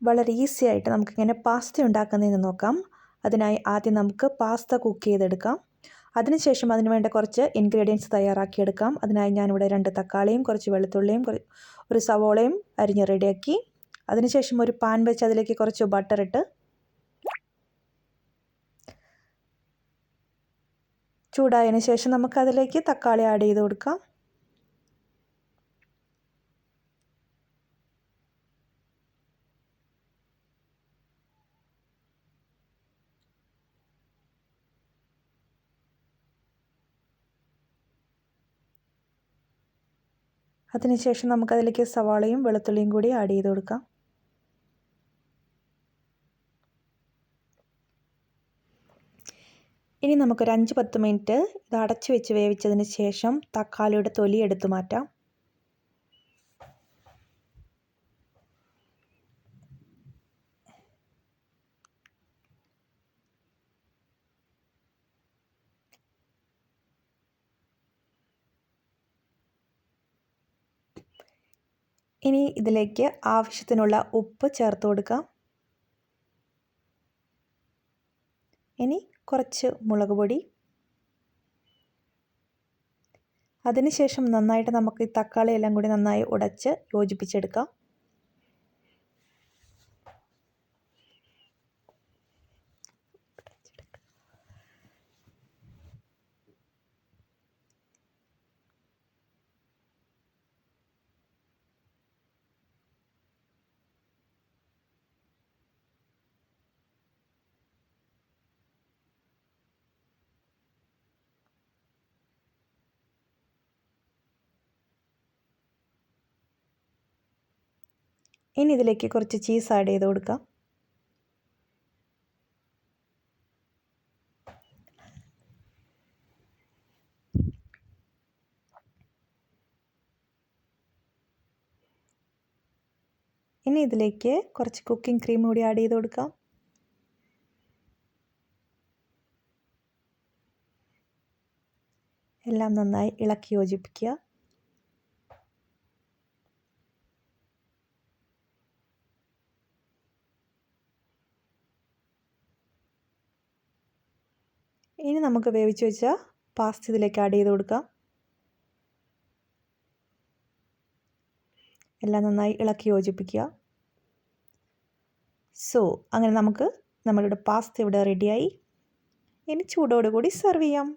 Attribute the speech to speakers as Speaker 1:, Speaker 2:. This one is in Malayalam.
Speaker 1: വളരെ ഈസി ആയിട്ട് നമുക്കിങ്ങനെ പാസ്ത ഉണ്ടാക്കുന്നതെന്ന് നോക്കാം. അതിനായി ആദ്യം നമുക്ക് പാസ്ത കുക്ക് ചെയ്തെടുക്കാം. അതിനുശേഷം അതിന് വേണ്ട കുറച്ച് ഇൻഗ്രീഡിയൻസ് തയ്യാറാക്കിയെടുക്കാം. അതിനായി ഞാനിവിടെ 2 തക്കാളിയും കുറച്ച് വെളുത്തുള്ളിയും ഒരു സവോളയും അരിഞ്ഞ് റെഡിയാക്കി. അതിനുശേഷം ഒരു പാൻ വെച്ച് അതിലേക്ക് കുറച്ച് ബട്ടർ ഇട്ട് ചൂടായതിനു ശേഷം നമുക്കതിലേക്ക് തക്കാളി ആഡ് ചെയ്ത് കൊടുക്കാം. അതിനുശേഷം നമുക്കതിലേക്ക് സവാളയും വെളുത്തുള്ളിയും കൂടി ആഡ് ചെയ്ത് കൊടുക്കാം. ഇനി നമുക്കൊരു 5-10 മിനിറ്റ് ഇത് അടച്ചു വെച്ച് വേവിച്ചതിന് ശേഷം തക്കാളിയുടെ തൊലി എടുത്തു മാറ്റാം. ഇനി ഇതിലേക്ക് ആവശ്യത്തിനുള്ള ഉപ്പ് ചേർത്ത് കൊടുക്കാം. ഇനി കുറച്ച് മുളക് പൊടി. അതിനുശേഷം നന്നായിട്ട് നമുക്ക് ഈ തക്കാളി എല്ലാം കൂടി നന്നായി ഉടച്ച് യോജിപ്പിച്ചെടുക്കാം. ഇനി ഇതിലേക്ക് കുറച്ച് ചീസ് ആഡ് ചെയ്ത് കൊടുക്കാം. ഇനി ഇതിലേക്ക് കുറച്ച് കുക്കിംഗ് ക്രീം കൂടി ആഡ് ചെയ്ത് കൊടുക്കാം. എല്ലാം നന്നായി ഇളക്കി യോജിപ്പിക്കുക. ഇനി നമുക്ക് വേവിച്ച് വെച്ച പാസ്ത ഇതിലേക്ക് ആഡ് ചെയ്ത് കൊടുക്കാം. എല്ലാം നന്നായി ഇളക്കി യോജിപ്പിക്കുക. അങ്ങനെ നമ്മളുടെ പാസ്ത ഇവിടെ റെഡിയായി. ഇനി ചൂടോടുകൂടി സെർവ് ചെയ്യാം.